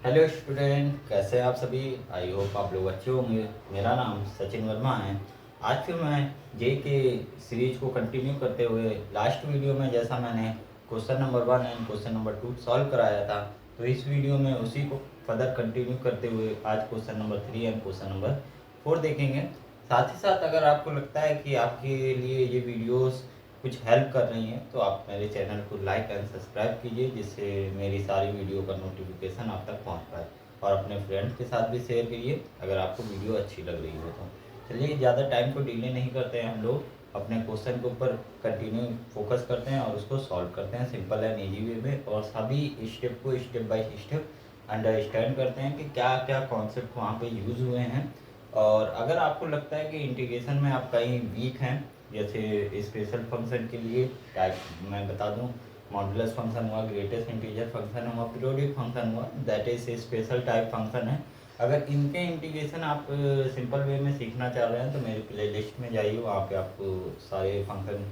Hello student, कैसे हैं आप सभी। आई होप आप लोग अच्छे होंगे। मेरा नाम सचिन वर्मा है। आज फिर मैं जे के सीरीज को कंटिन्यू करते हुए लास्ट वीडियो में जैसा मैंने question number 1 and question number 2 solve कराया था, तो इस वीडियो में उसी को फर्दर कंटिन्यू करते हुए आज question number 3 and question number 4 देखेंगे। साथ ही साथ अगर आपको लगता है कि आपके लिए ये वीडियोस कुछ हेल्प कर रही हैं तो आप मेरे चैनल को लाइक एंड सब्सक्राइब कीजिए, जिससे मेरी सारी वीडियो का नोटिफिकेशन आप तक पहुंच पाए। और अपने फ्रेंड्स के साथ भी शेयर करिए अगर आपको वीडियो अच्छी लग रही हो तो। चलिए ज़्यादा टाइम को डिले नहीं करते हैं, हम लोग अपने क्वेश्चन के ऊपर कंटिन्यू फोकस करते हैं और उसको सॉल्व करते हैं सिंपल एंड ईजी वे में, और सभी स्टेप को स्टेप बाय स्टेप अंडरस्टैंड करते हैं कि क्या क्या कॉन्सेप्ट वहाँ पे यूज़ हुए हैं। और अगर आपको लगता है कि इंटीग्रेशन में आप कहीं वीक हैं, जैसे स्पेशल फंक्शन के लिए टाइप मैं बता दूं, मॉडुलस फंक्शन हुआ, ग्रेटेस्ट इंटीजर फंक्शन हुआ, पीरियोडिक फंक्शन हुआ, that is a special type function है। अगर इनके इंटीग्रेशन आप सिंपल वे में सीखना चाह रहे हैं तो मेरी प्लेलिस्ट में जाइए, वहाँ पे आपको सारे फंक्शन,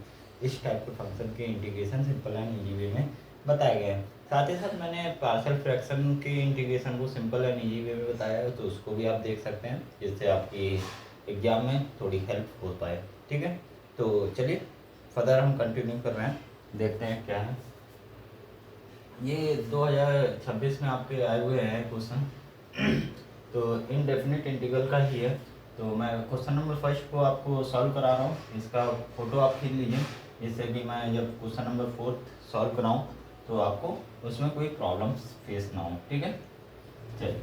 इस टाइप के फंक्शन के integration simple and easy way में बताए गए हैं। साथ ही साथ मैंने पार्शियल फ्रैक्शन के इंटीग्रेशन को सिंपल एंड ईजी वे में बताया है, तो उसको भी आप देख सकते हैं, जिससे आपकी एग्जाम में थोड़ी हेल्प हो पाए। ठीक है, तो चलिए फर्दर हम कंटिन्यू कर रहे हैं, देखते हैं क्या है। ये 2026 में आपके आए हुए हैं क्वेश्चन तो इनडेफिनिट इंटीग्रल का ही है। तो मैं क्वेश्चन नंबर फर्स्ट को आपको सॉल्व करा रहा हूँ, इसका फोटो आप खींच लीजिए, जिससे कि मैं जब क्वेश्चन नंबर 4 सॉल्व कराऊँ तो आपको उसमें कोई प्रॉब्लम फेस ना हो। ठीक है, चलिए।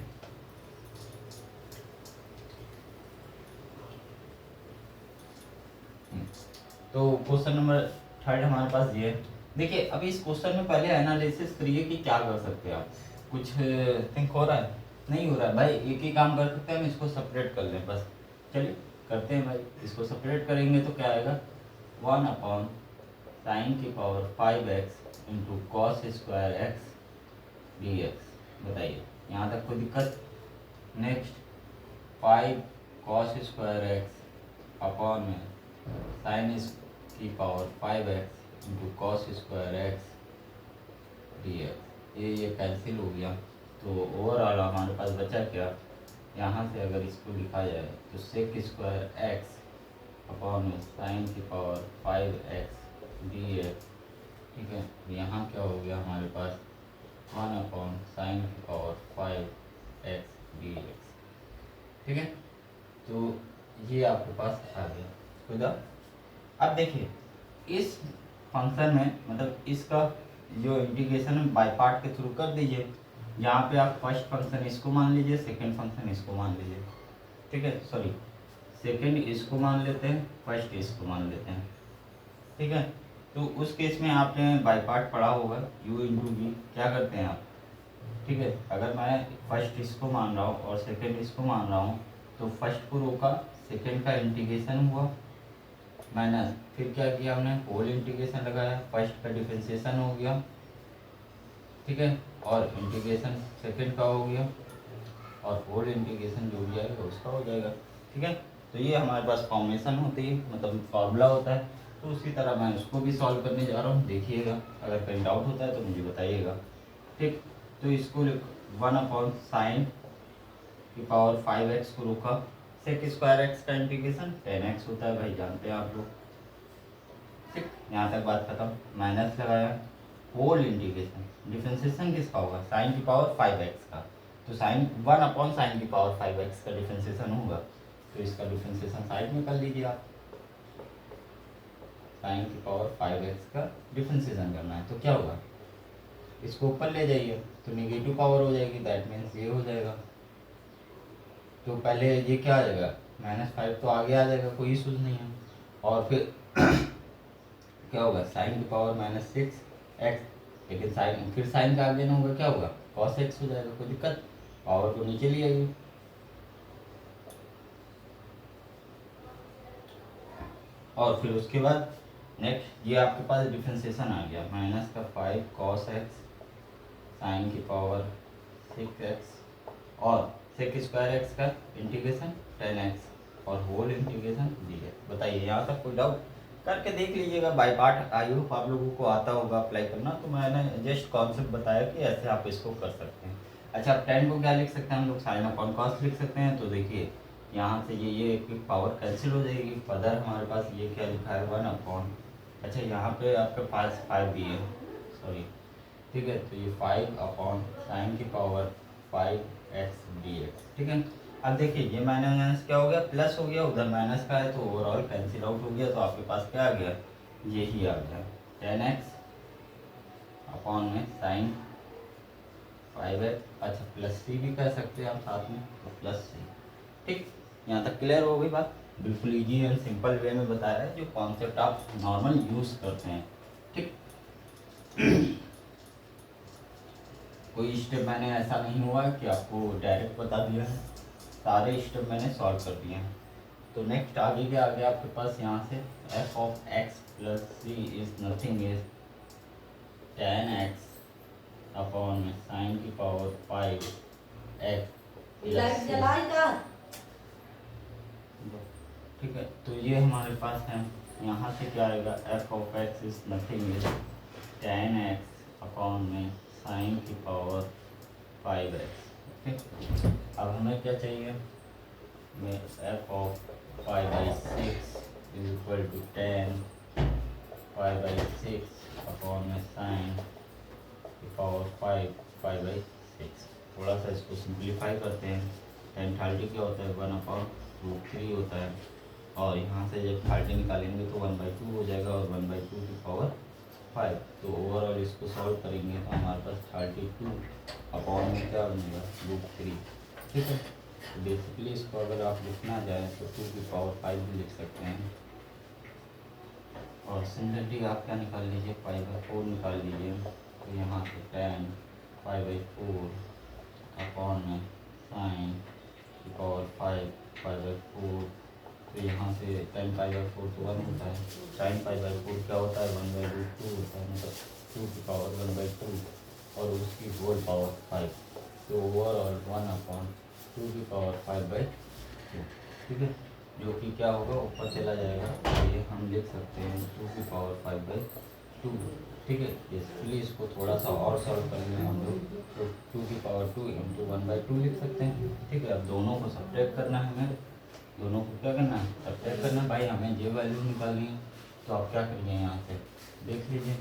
तो क्वेश्चन नंबर 3 हमारे पास ये है। देखिए, अभी इस क्वेश्चन में पहले एनालिसिस करिए कि क्या कर सकते हैं आप। कुछ थिंक हो रहा है? नहीं हो रहा है भाई, एक ही काम कर सकते हैं, हम इसको सेपरेट कर लें बस। चलिए करते हैं भाई, इसको सेपरेट करेंगे तो क्या आएगा, 1/sin की power 5x into cos square x d x. बताइए यहाँ तक कोई दिक्कत? Next 5 cos square x upon में साइन की power 5x into cos square x d x. ये कैंसिल हो गया, तो ओवरऑल हमारे पास बचा क्या, यहाँ से अगर इसको लिखा जाए तो सेक स्क्वायर एक्स अपॉन में साइन की पावर 5x डी एक्स। ठीक है, यहाँ क्या हो गया हमारे पास, 1/sin की पावर 5x डी एक्स। ठीक है, तो ये आपके पास आ गया खुदा। अब देखिए, इस फंक्शन में मतलब इसका जो इंटीग्रेशन है बाय पार्ट के थ्रू कर दीजिए। यहाँ पे आप फर्स्ट फंक्शन इसको मान लीजिए, सेकंड फंक्शन इसको मान लीजिए। ठीक है, सॉरी, सेकंड इसको मान लेते हैं, फर्स्ट इसको मान लेते हैं। ठीक है, तो उस केस में आपने बाय पार्ट पढ़ा होगा, u इंटू वी क्या करते हैं आप। ठीक है, अगर मैं फर्स्ट इसको मान रहा हूँ और सेकंड इसको मान रहा हूँ, तो फर्स्ट को रोका, सेकंड का इंटीग्रेशन हुआ, माइनस फिर क्या किया हमने, होल इंटीग्रेशन लगाया, फर्स्ट का डिफरेंशिएशन हो गया। ठीक है, और इंटीग्रेशन सेकंड का हो गया, और होल इंटीग्रेशन जो भी आएगा उसका हो जाएगा। ठीक है, तो ये हमारे पास फॉर्मेशन होती है, मतलब फॉर्मूला होता है। तो उसी तरह मैं उसको भी सॉल्व करने जा रहा हूँ, देखिएगा, अगर कहीं डाउट होता है तो मुझे बताइएगा। ठीक, तो इसको 1/sin की पावर 5x को रोका, सेक स्क्वायर एक्स का इंटीग्रेशन 10x होता है भाई, जानते हैं आप लोग। ठीक, यहाँ तक बात खत्म। माइनस लगाया, होल इंटीग्रेशन, डिफरेंशिएशन किसका होगा, साइन की पावर 5x का, तो साइन 1/sin की पावर 5x का डिफरेंशिएशन होगा, तो इसका डिफरेंशिएशन साइड में कर लीजिए आप। साइन की पावर 5x का डिफरेंशिएशन करना है तो क्या होगा, इसको ऊपर ले जाइए तो नेगेटिव पावर हो जाएगी, दैट मीन्स ये हो जाएगा। तो पहले ये क्या आ जाएगा, -5 तो आगे आ जाएगा, कोई इशूज नहीं है। और फिर क्या होगा, साइन की पावर -6x, लेकिन साइन फिर साइन का आगे ना होगा, क्या होगा, cos x हो जाएगा, कोई दिक्कत, पावर को नीचे ले आइए। और फिर उसके बाद नेक्स्ट ये आपके पास डिफरेंशिएशन आ गया, -5 cos x साइन की पावर 6x और सेक स्क्वायर एक्स का इंटीग्रेशन 10x और होल इंटीग्रेशन dx। बताइए यहाँ तक कोई डाउट? करके देख लीजिएगा बाय पार्ट, आई होप आप लोगों को आता होगा अप्लाई करना। तो मैंने जस्ट कॉन्सेप्ट बताया कि ऐसे आप इसको कर सकते हैं। अच्छा, अब टेन को क्या लिख सकते हैं हम लोग, साइन अपॉन कॉस लिख सकते हैं। तो देखिए यहाँ से ये एक पावर कैंसिल हो जाएगी, फर्दर हमारे पास ये क्या लिखा है 1 अपॉन, अच्छा यहाँ पे आपके पास 5 भी है, सॉरी, ठीक है। तो ये 5 अपॉन साइन की पावर 5x dx, ठीक है। अब देखिए ये माइनस क्या हो गया, प्लस हो गया, उधर माइनस का है तो ओवरऑल कैंसिल आउट हो गया, तो आपके पास क्या आ गया, यही आ गया 10x अपॉन में साइन 5x, अच्छा प्लस सी भी कह सकते हैं आप साथ में, तो प्लस सी, ठीक। यहाँ तक क्लियर हो गई बात, बिल्कुल इजी एंड सिंपल वे में बताया है, जो कॉन्सेप्ट आप नॉर्मल यूज़ करते हैं, ठीक। कोई स्टेप मैंने ऐसा नहीं हुआ है कि आपको डायरेक्ट बता दिया है, सारे स्टेप मैंने सॉल्व कर दिए हैं। तो नेक्स्ट आगे क्या आ गया आपके पास, यहाँ से f of x plus C is nothing is 10x upon में साइन की पावर 5x, ठीक है। तो ये हमारे पास है, यहाँ से क्या आएगा, f of x is nothing is 10x upon में साइन की पावर 5x, ठीक। अब हमें क्या चाहिए, f of 5/6 is equal to 10 5/6 upon में साइन की पावर 5/6। थोड़ा सा इसको सिंप्लीफाई करते हैं, 10 30 क्या होता है 1/√3 होता है, और यहाँ से जब 30 निकालेंगे तो 1/2 हो जाएगा, और 1/2 की पावर 5। तो ओवरऑल इसको सॉल्व करेंगे तो हमारे पास 32 अपॉन में क्या बनेगा √3, ठीक है। तो बेसिकली इसको अगर आप लिखना चाहें तो 2 की पावर 5 भी लिख सकते हैं, और सिमिलरली आप क्या निकाल लीजिए 5/4 निकाल लीजिए, तो यहाँ से 10 5/4 अपॉन में साइन की पावर 5/4, तो यहाँ से 10 5/4 तो 1 होता है, साइन 5/4 क्या होता है 1/√2 होता है, मतलब 2 की पावर 1/2 और उसकी होल पावर 5, तो ओवरऑल 1/2 की पावर 5/2, ठीक है। जो कि क्या होगा ऊपर चला जाएगा, तो ये हम लिख सकते हैं 2 की पावर 5/2, ठीक है। बेसिकली इसको थोड़ा सा और सॉल्व करेंगे हम लोग, तो 2 की पावर 2 इंटू 1/2 लिख सकते हैं, ठीक है। अब दोनों को सब्ट्रैक्ट करना है हमें, दोनों को क्या करना है सब्ट्रैक्ट करना है, भाई हमें ये वैल्यू निकालनी है। तो आप क्या करिए यहाँ से देख लीजिए,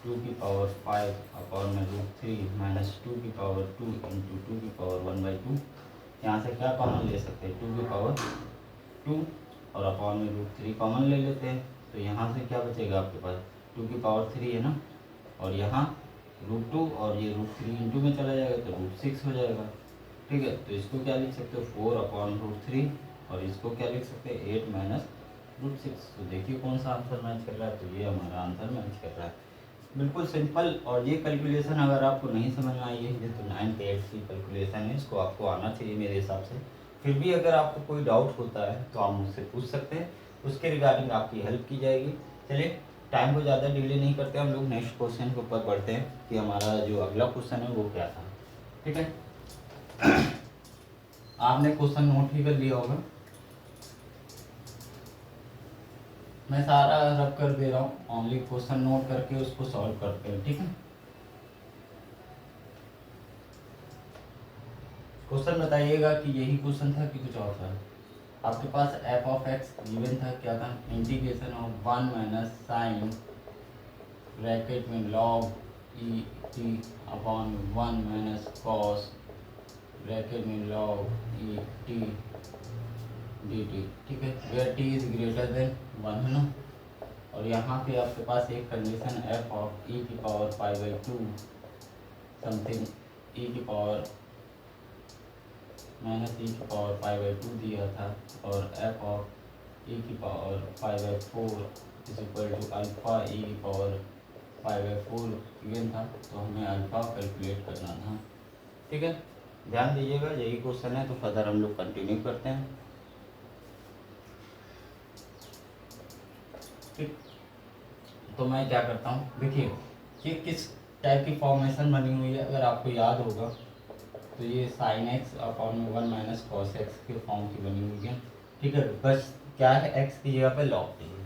2 की पावर 5 अपॉन में √3 माइनस 2 की पावर 2 इंटू 2 की पावर 1/2, यहाँ से क्या कॉमन ले सकते हैं 2 की पावर 2 और अपॉन में √3 कॉमन ले लेते हैं, तो यहाँ से क्या बचेगा आपके पास 2 की पावर 3 है ना, और यहाँ √2 और ये √3 इंटू में चला जाएगा तो √6 हो जाएगा, ठीक है। तो इसको क्या लिख सकते हो 4 अपॉन √3, और इसको क्या लिख सकते हैं 8 माइनस √6। तो देखिए कौन सा आंसर मैच कर रहा है, तो ये हमारा आंसर मैच कर रहा है, बिल्कुल सिंपल। और ये कैलकुलेशन अगर आपको नहीं समझ में आई है, ये तो 9th 8th की कैलकुलेशन है, इसको आपको आना चाहिए मेरे हिसाब से। फिर भी अगर आपको कोई डाउट होता है तो आप मुझसे पूछ सकते हैं, उसके रिगार्डिंग आपकी हेल्प की जाएगी। चलिए टाइम को ज़्यादा डिले नहीं करते, हम लोग नेक्स्ट क्वेश्चन के ऊपर बढ़ते हैं कि हमारा जो अगला क्वेश्चन है वो क्या था, ठीक है। आपने क्वेश्चन नोट ही कर लिया होगा, मैं सारा रब कर दे रहा हूँ, ओनली क्वेश्चन नोट करके उसको सॉल्व करते हैं, ठीक है। क्वेश्चन बताइएगा कि यही क्वेश्चन था कि कुछ और था। आपके पास f ऑफ x गिवन था, क्या था integration of 1 minus sine bracket में log e t upon 1 minus cos bracket में log e t dt, ठीक है, where t is greater than 1 है ना। और यहाँ पे आपके पास एक कंडीशन f ऑफ e की पावर 5/2 समथिंग e की पावर माइनस e की पावर 5/2 दिया था, और f ऑफ e की power 5/4 is equal to alpha e की पावर 5/4 गिवन था, तो हमें अल्फा कैलकुलेट करना था, ठीक है। ध्यान दीजिएगा यही क्वेश्चन है, तो फर्दर हम लोग कंटिन्यू करते हैं, ठीक। तो मैं क्या करता हूँ, देखिए ये किस टाइप की फॉर्मेशन बनी हुई है, अगर आपको याद होगा तो ये साइन एक्स अपॉन में 1 माइनस कॉस एक्स के फॉर्म की बनी हुई है, ठीक है। बस क्या है एक्स की जगह पे लॉग टी है,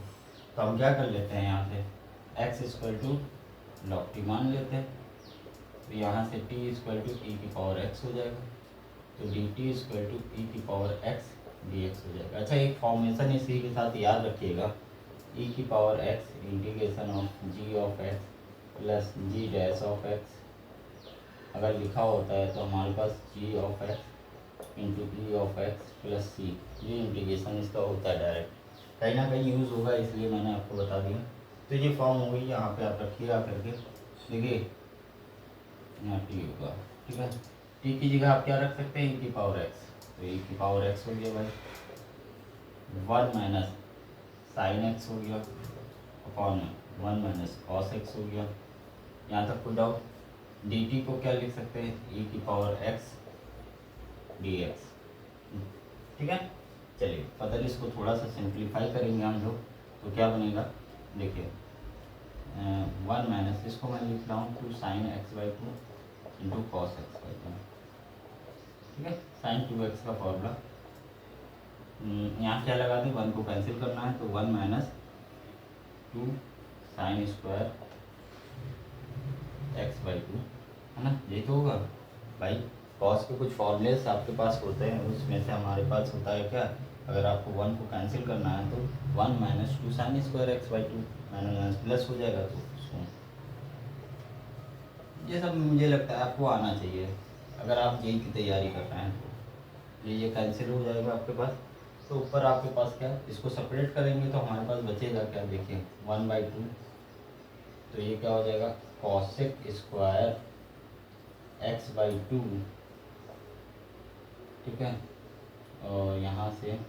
तो हम क्या कर लेते हैं यहाँ से x equal to log t मान लेते हैं, तो यहाँ से t इक्वल टू ई की पावर x हो जाएगा, तो डी टी इक्वल टू ई की पावर x डी एक्स हो जाएगा। अच्छा, एक फॉर्मेशन इसी के साथ याद रखिएगा, ई की power x integration of g of x plus g dash of x अगर लिखा होता है तो हमारे पास g of x into e of x plus c, ये इंटीग्रेशन इसका होता है डायरेक्ट, कहीं ना कहीं यूज़ होगा इसलिए मैंने आपको बता दिया। तो ये फॉर्म हो गई, यहाँ पे आप रखिए आकर के, देखिए यहाँ टी होगा, ठीक है। टी की जगह आप क्या रख सकते हैं, ई की पावर एक्स, तो ई की पावर एक्स हो गया भाई, 1 माइनस साइन एक्स हो गया अपॉन में 1 माइनस कॉस एक्स हो गया। यहाँ तक कोई डाउट? डी टी को क्या लिख सकते हैं, ई की पावर एक्स डी एक्स, ठीक है। चलिए फर्दर इसको थोड़ा सा सिंप्लीफाई करेंगे हम लोग, तो क्या बनेगा, देखिए 1 माइनस, इसको मैं लिख रहा हूँ 2 sign x by 2 into cos x by 2, ठीक है। साइन 2x का फॉर्मूला, यहाँ क्या लगा दें, 1 को कैंसिल करना है, तो 1 minus 2 sine square x by 2, है ना, यही तो होगा भाई। कॉस के कुछ फॉर्मूलेस आपके पास होते हैं, उसमें से हमारे पास होता है क्या, अगर आपको 1 को कैंसिल करना है तो 1 minus 2 sine square x by 2 minus plus हो जाएगा, तो उसको ये सब मुझे लगता है आपको आना चाहिए अगर आप जेई की तैयारी कर रहे हैं, तो ये कैंसिल हो जाएगा आपके पास। तो ऊपर आपके पास क्या, इसको सेपरेट करेंगे तो हमारे पास बचेगा क्या, देखिए 1/2, तो ये क्या हो जाएगा, कॉसेक स्क्वायर एक्स बाई 2, ठीक है। और यहाँ से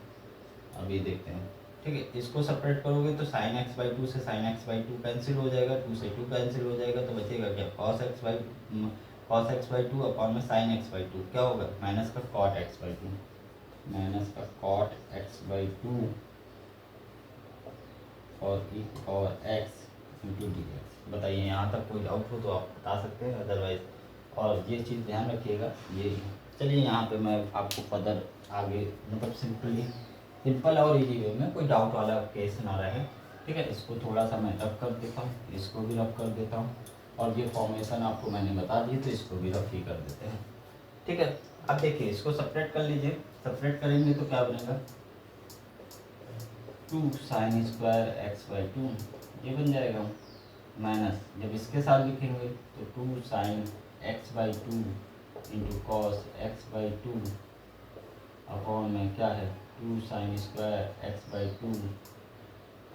अभी देखते हैं, ठीक है, इसको सेपरेट करोगे तो साइन एक्स बाई 2 से साइन एक्स बाई 2 कैंसिल हो जाएगा, 2 से 2 कैंसिल हो जाएगा, तो बचेगा क्या, कॉस एक्स बाई 2 अपॉन में साइन एक्स बाई 2 क्या होगा, माइनस का कॉट एक्स बाई 2, माइनस का कॉट एक्स बाई 2 और e power x into d x. बताइए यहाँ तक कोई डाउट हो तो आप बता सकते हैं, अदरवाइज और ये चीज़ ध्यान रखिएगा ये। चलिए यहाँ पे मैं आपको फर्दर आगे मतलब सिंपल और इजी वे में, कोई डाउट वाला केस ना रहे, ठीक है। इसको थोड़ा सा मैं रब कर देता हूँ, इसको भी रब कर देता हूँ, और ये फॉर्मेशन आपको मैंने बता दी तो इसको भी रब ही कर देते हैं, ठीक है। अब देखिए इसको सेपरेट कर लीजिए, सेपरेट करेंगे तो क्या बनेगा, 2 साइन स्क्वायर एक्स बाई 2 ये बन जाएगा, माइनस जब इसके साथ लिखेंगे तो 2 sign x by 2 into cos x by 2 upon में क्या है 2 साइन स्क्वायर एक्स बाई 2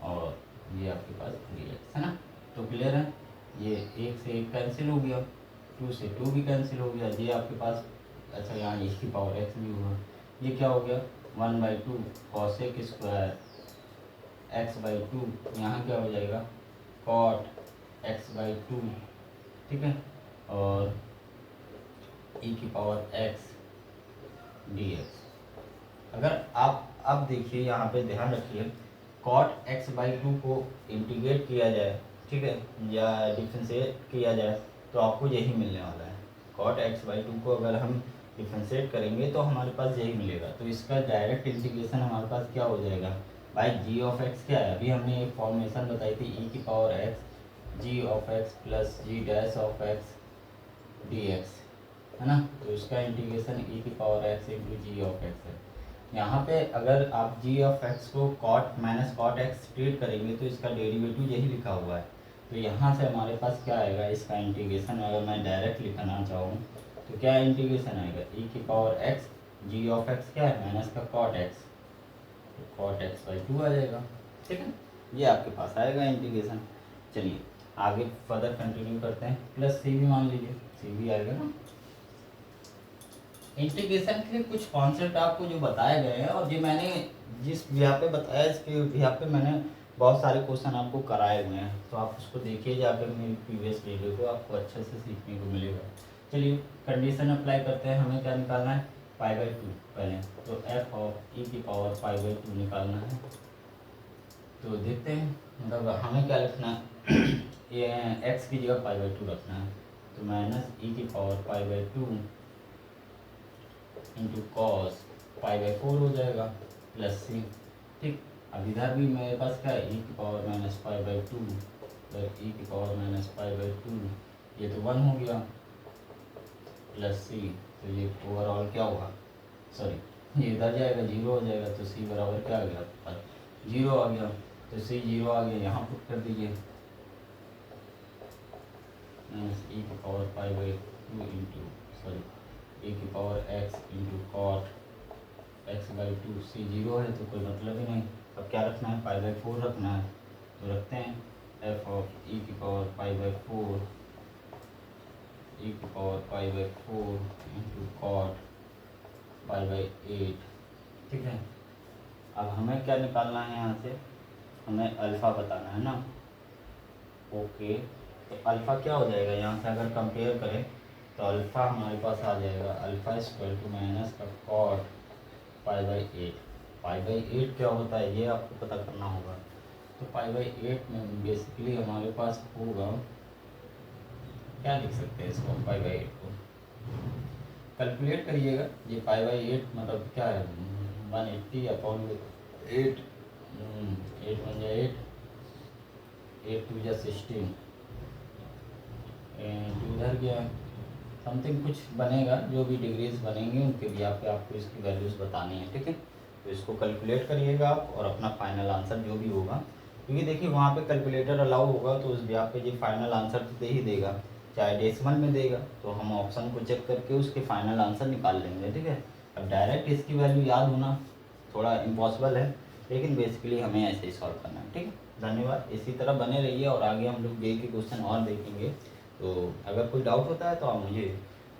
और ये आपके पास डी एक्स, है ना। तो क्लियर है, ये 1 से 1 कैंसिल हो गया, 2 से 2 भी कैंसिल हो गया, ये आपके पास, अच्छा यहाँ इसकी पावर एक्स भी होगा, ये क्या हो गया 1/2 कॉसेक स्क्वायर एक्स बाई 2, यहाँ क्या हो जाएगा कॉट एक्स बाई 2, ठीक है, और ई की पावर एक्स डी एक्स। अगर आप अब देखिए यहाँ पे ध्यान रखिए, कॉट एक्स बाई 2 को इंटीग्रेट किया जाए, ठीक है, या डिफ्रेंशिएट किया जाए तो आपको यही मिलने वाला है। कॉट एक्स बाई 2 को अगर हम डिफ्रेंशिएट करेंगे तो हमारे पास यही मिलेगा, तो इसका डायरेक्ट इंटीग्रेशन हमारे पास क्या हो जाएगा भाई, जी ऑफ एक्स क्या है, अभी हमने एक फॉर्मेशन बताई थी, ई की power x g of x plus g dash of x d x, है ना। तो इसका इंटीग्रेशन ई की power x into g of x है। यहाँ पे अगर आप जी ऑफ एक्स को cot minus cot x treat करेंगे तो इसका डेरिवेटिव यही लिखा हुआ है, तो यहाँ से हमारे पास क्या आएगा, इसका इंटीग्रेशन अगर मैं डायरेक्ट लिखना चाहूँ तो क्या इंटीग्रेशन आएगा, ई की power x g of x क्या है माइनस का कॉट एक्स, तो कॉट एक्स बाई 2 आ जाएगा, ठीक है, ये आपके पास आएगा इंटीग्रेशन। चलिए आगे फर्दर कंटिन्यू करते हैं, प्लस सी भी मान लीजिए, सी भी आएगा ना। इंटीग्रेशन के कुछ कॉन्सेप्ट आपको जो बताए गए हैं और ये मैंने जिस यहाँ पे बताया इसके यहाँ पे मैंने बहुत सारे क्वेश्चन आपको कराए हुए हैं, तो आप उसको देखिए जाकर मेरी प्रीवियस वीडियो को, आपको अच्छे से सीखने को मिलेगा। चलिए कंडीशन अप्लाई करते हैं, हमें क्या निकालना है π/2 पहले, तो f ऑफ ई की पावर π/2 निकालना है। तो देखते हैं मतलब हमें क्या लिखना है ये x की जगह π/2 रखना है, तो माइनस ई की पावर π/2 इंटू कॉस π/4 हो जाएगा प्लस सी, ठीक। अब इधर भी मेरे पास क्या है ई की पावर माइनस π/2 ई की पावर माइनस π/2, ये तो 1 हो गया, प्लस सी, तो ये ओवरऑल क्या होगा, सॉरी ये इधर जाएगा 0 हो जाएगा, तो सी बराबर क्या आ गया आपके पास 0 आ गया, तो सी 0 आ गया, यहाँ पुट कर दीजिए e की power pi by 2 into sorry e की power x into cot x by 2, c 0 है तो कोई मतलब ही नहीं। अब क्या रखना है, पाई बाई 4 रखना है, तो रखते हैं f ऑफ e की पावर पाई बाई 4 e की power pi by 4 into cot pi by 8, ठीक है। अब हमें क्या निकालना है यहाँ से, हमें अल्फ़ा बताना है ना, ओके। तो अल्फ़ा क्या हो जाएगा, यहाँ से अगर कंपेयर करें तो अल्फ़ा हमारे पास आ जाएगा अल्फ़ा स्क्वायर टू माइनस का cot pi by 8। Pi by 8 क्या होता है ये आपको पता करना होगा। तो पाई बाई 8 में बेसिकली हमारे पास होगा, क्या लिख सकते हैं इसको, पाई बाई 8 को कैलकुलेट करिएगा। ये पाई बाई 8 मतलब क्या है, 180 अपॉन 8, 8 बन जाए 8, 8 टू जा 16, टू इधर गया, समथिंग कुछ बनेगा, जो भी डिग्रीज बनेंगे उनके भी आपको इसकी वैल्यूज़ बतानी है, ठीक है। तो इसको कैलकुलेट करिएगा आप और अपना फाइनल आंसर जो भी होगा, क्योंकि देखिए वहाँ पे कैलकुलेटर अलाउ होगा तो उस ब्याह पे ये फाइनल आंसर तो दे ही देगा, चाहे डेसिमल में देगा तो हम ऑप्शन को चेक करके उसके फाइनल आंसर निकाल लेंगे, ठीक है। अब डायरेक्ट इसकी वैल्यू याद होना थोड़ा इम्पॉसिबल है, लेकिन बेसिकली हमें ऐसे ही सॉल्व करना है, ठीक है। धन्यवाद, इसी तरह बने रहिए और आगे हम लोग जेईई के क्वेश्चन और देखेंगे। तो अगर कोई डाउट होता है तो आप मुझे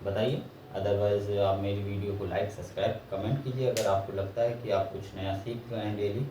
बताइए, अदरवाइज़ आप मेरी वीडियो को लाइक सब्सक्राइब कमेंट कीजिए अगर आपको लगता है कि आप कुछ नया सीख रहे हैं डेली।